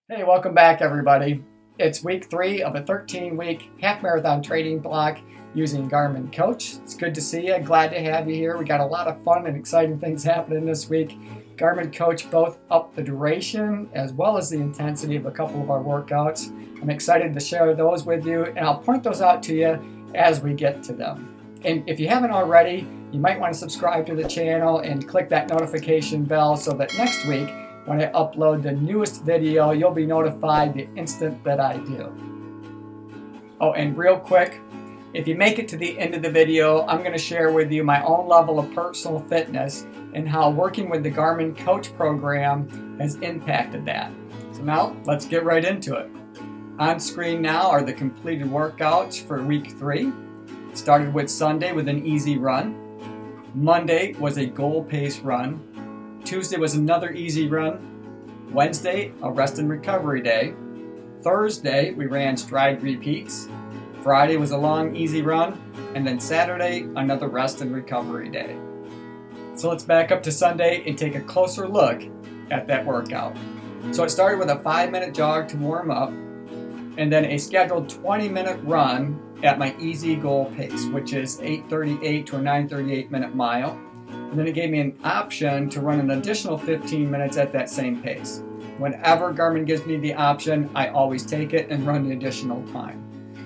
Hey, welcome back everybody. It's week 3 of a 13-week half marathon training block using Garmin Coach. It's good to see you. Glad to have you here. We got a lot of fun and exciting things happening this week. Garmin Coach both up the duration as well as the intensity of a couple of our workouts. I'm excited to share those with you, and I'll point those out to you as we get to them. And if you haven't already, you might want to subscribe to the channel and click that notification bell so that next week when I upload the newest video, you'll be notified the instant that I do. Oh, and real quick, if you make it to the end of the video, I'm going to share with you my own level of personal fitness and how working with the Garmin Coach program has impacted that. So now, let's get right into it. On screen now are the completed workouts for week 3. It started with Sunday with an easy run. Monday was a goal pace run. Tuesday was another easy run. Wednesday, a rest and recovery day. Thursday, we ran stride repeats. Friday was a long, easy run. And then Saturday, another rest and recovery day. So let's back up to Sunday and take a closer look at that workout. So it started with a 5-minute jog to warm up, and then a scheduled 20-minute run at my easy goal pace, which is 8:38 to a 9:38 minute mile. And then it gave me an option to run an additional 15 minutes at that same pace. Whenever Garmin gives me the option, I always take it and run the additional time.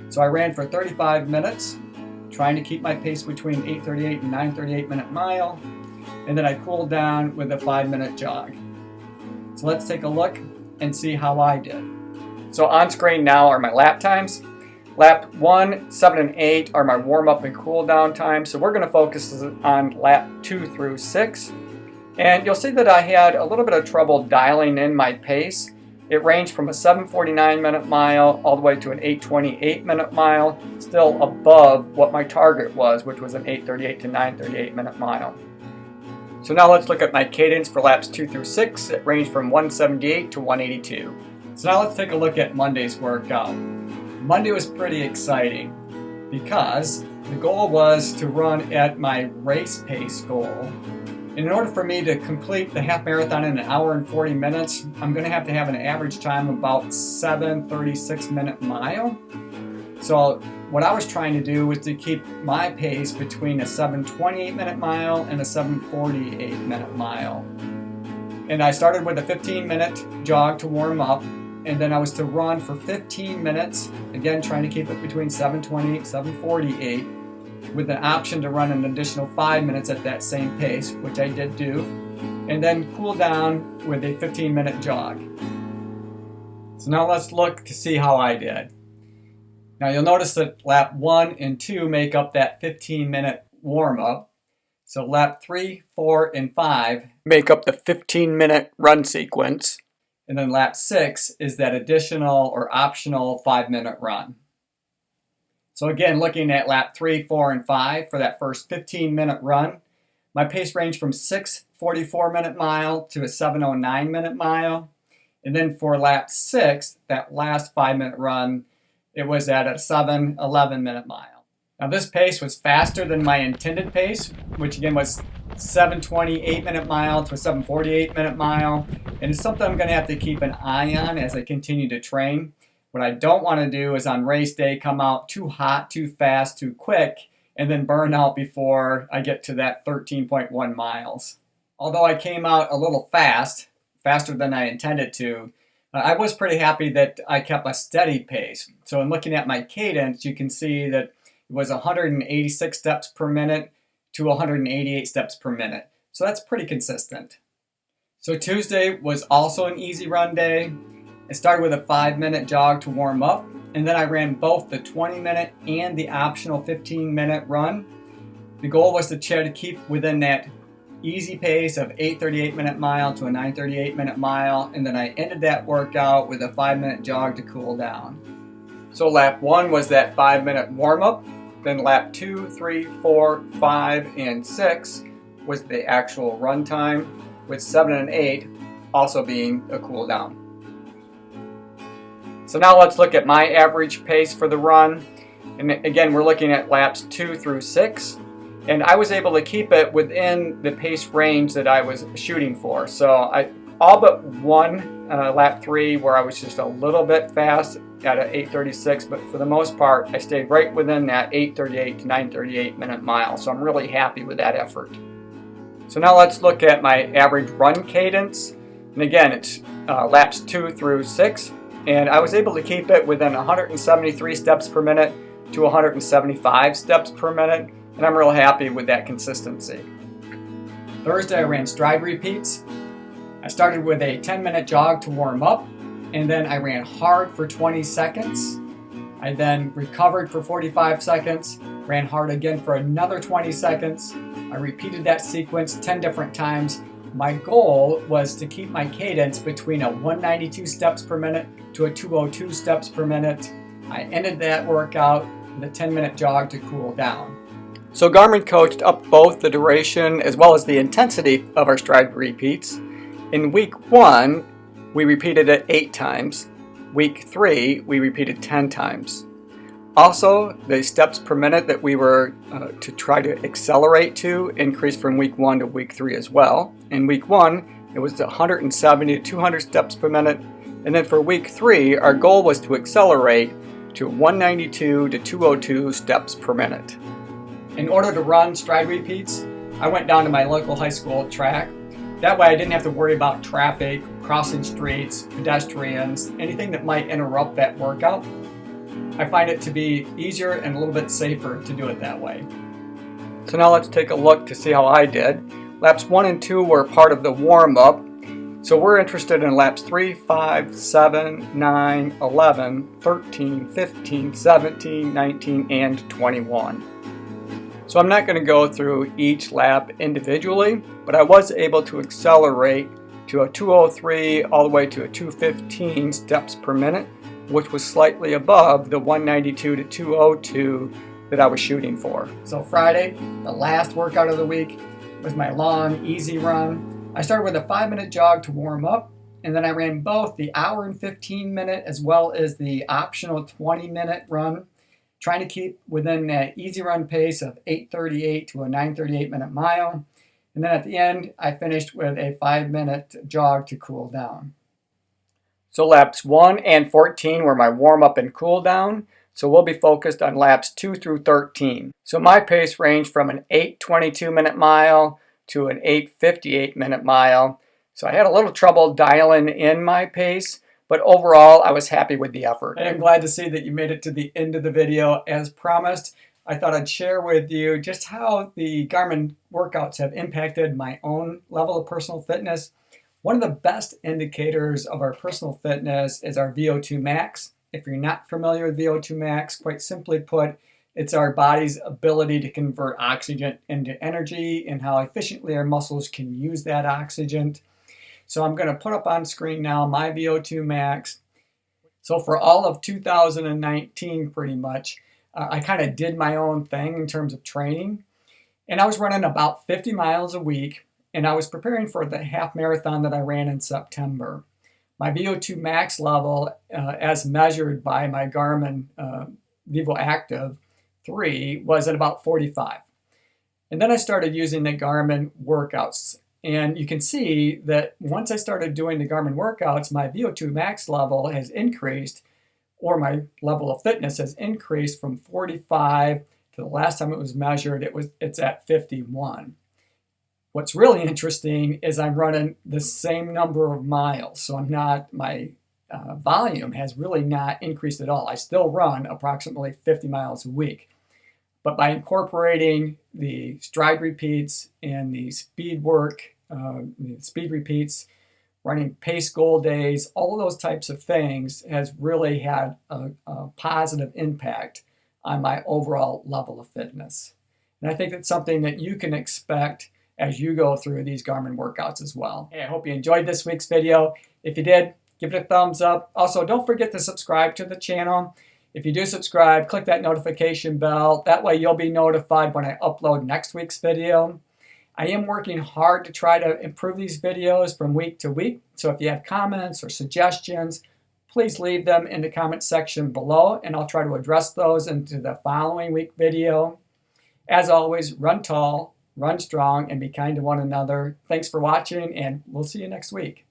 So I ran for 35 minutes, trying to keep my pace between 8:38 and 9:38 minute mile. And then I cooled down with a 5-minute jog. So let's take a look and see how I did. So on screen now are my lap times. Lap 1, 7, and 8 are my warm-up and cool-down times, so we're going to focus on lap 2 through 6. And you'll see that I had a little bit of trouble dialing in my pace. It ranged from a 7:49 minute mile all the way to an 8:28 minute mile, still above what my target was, which was an 8:38 to 9:38 minute mile. So now let's look at my cadence for laps 2 through 6. It ranged from 178 to 182. So now let's take a look at Monday's workout. Monday was pretty exciting because the goal was to run at my race pace goal. And in order for me to complete the half marathon in an hour and 40 minutes, I'm going to have an average time of about 7:36 minute mile. So what I was trying to do was to keep my pace between a 7:28 minute mile and a 7:48 minute mile. And I started with a 15-minute jog to warm up. And then I was to run for 15 minutes, again trying to keep it between 7:28 and 7:48, with an option to run an additional 5 minutes at that same pace, which I did do, and then cool down with a 15-minute jog. So now let's look to see how I did. Now you'll notice that lap 1 and 2 make up that 15-minute warm-up. So lap 3, 4, and 5 make up the 15-minute run sequence. And then lap 6 is that additional or optional 5-minute run. So again, looking at lap 3, 4, and 5 for that first 15-minute run, my pace ranged from 6:44 minute mile to a 7:09 minute mile. And then for lap 6, that last 5-minute run, it was at a 7:11 minute mile. Now this pace was faster than my intended pace, which again was 7:28 minute mile to a 7:48 minute mile. And it's something I'm going to have to keep an eye on as I continue to train. What I don't want to do is on race day come out too hot, too fast, too quick, and then burn out before I get to that 13.1 miles. Although I came out a little faster than I intended to, I was pretty happy that I kept a steady pace. So in looking at my cadence, you can see that it was 186 steps per minute to 188 steps per minute. So that's pretty consistent. So Tuesday was also an easy run day. I started with a 5-minute jog to warm up, and then I ran both the 20-minute and the optional 15-minute run. The goal was to try to keep within that easy pace of 8:38 minute mile to a 9:38 minute mile, and then I ended that workout with a 5-minute jog to cool down. So lap 1 was that 5-minute warm up, then lap 2, 3, 4, 5, and 6 was the actual run time, with 7 and 8 also being a cool down. So now let's look at my average pace for the run. And again, we're looking at laps 2 through 6. And I was able to keep it within the pace range that I was shooting for. So all but one lap 3 where I was just a little bit fast at an 8:36, but for the most part I stayed right within that 8:38 to 9:38 minute mile, so I'm really happy with that effort. So now let's look at my average run cadence, and again it's laps 2 through 6, and I was able to keep it within 173 steps per minute to 175 steps per minute, and I'm real happy with that consistency. Thursday I ran stride repeats. I started with a 10-minute jog to warm up, and then I ran hard for 20 seconds. I then recovered for 45 seconds, ran hard again for another 20 seconds. I repeated that sequence 10 different times. My goal was to keep my cadence between a 192 steps per minute to a 202 steps per minute. I ended that workout with a 10-minute jog to cool down. So Garmin coached up both the duration as well as the intensity of our stride repeats. In week 1, we repeated it 8 times. Week 3, we repeated 10 times. Also, the steps per minute that we were to try to accelerate to increased from week 1 to week 3 as well. In week 1, it was 170 to 200 steps per minute. And then for week 3, our goal was to accelerate to 192 to 202 steps per minute. In order to run stride repeats, I went down to my local high school track. That way I didn't have to worry about traffic, crossing streets, pedestrians, anything that might interrupt that workout. I find it to be easier and a little bit safer to do it that way. So now let's take a look to see how I did. Laps 1 and 2 were part of the warm-up. So we're interested in laps 3, 5, 7, 9, 11, 13, 15, 17, 19, and 21. So I'm not going to go through each lap individually, but I was able to accelerate to a 203 all the way to a 215 steps per minute, which was slightly above the 192 to 202 that I was shooting for. So Friday, the last workout of the week, was my long, easy run. I started with a 5-minute jog to warm up, and then I ran both the hour and 15-minute as well as the optional 20-minute run, trying to keep within that easy run pace of 8:38 to a 9:38 minute mile. And then at the end, I finished with a 5-minute jog to cool down. So laps 1 and 14 were my warm-up and cool down. So we'll be focused on laps 2 through 13. So my pace ranged from an 8:22 minute mile to an 8:58 minute mile. So I had a little trouble dialing in my pace, but overall I was happy with the effort. And I'm glad to see that you made it to the end of the video. As promised, I thought I'd share with you just how the Garmin workouts have impacted my own level of personal fitness. One of the best indicators of our personal fitness is our VO2 max. If you're not familiar with VO2 max, quite simply put, it's our body's ability to convert oxygen into energy and how efficiently our muscles can use that oxygen. So I'm going to put up on screen now my VO2 max. So for all of 2019 pretty much, I kind of did my own thing in terms of training. And I was running about 50 miles a week, and I was preparing for the half marathon that I ran in September. My VO2 max level, as measured by my Garmin Vivoactive 3, was at about 45. And then I started using the Garmin workouts. And you can see that once I started doing the Garmin workouts, my VO2 max level has increased, or my level of fitness has increased from 45 to the last time it was measured, it's at 51. What's really interesting is I'm running the same number of miles, so my volume has really not increased at all. I still run approximately 50 miles a week. But by incorporating the stride repeats and the speed work, the speed repeats, running pace goal days, all of those types of things has really had a positive impact on my overall level of fitness. And I think it's something that you can expect as you go through these Garmin workouts as well. Hey, I hope you enjoyed this week's video. If you did, give it a thumbs up. Also, don't forget to subscribe to the channel. If you do subscribe, click that notification bell. That way you'll be notified when I upload next week's video. I am working hard to try to improve these videos from week to week. So if you have comments or suggestions, please leave them in the comment section below, and I'll try to address those into the following week video. As always, run tall, run strong, and be kind to one another. Thanks for watching, and we'll see you next week.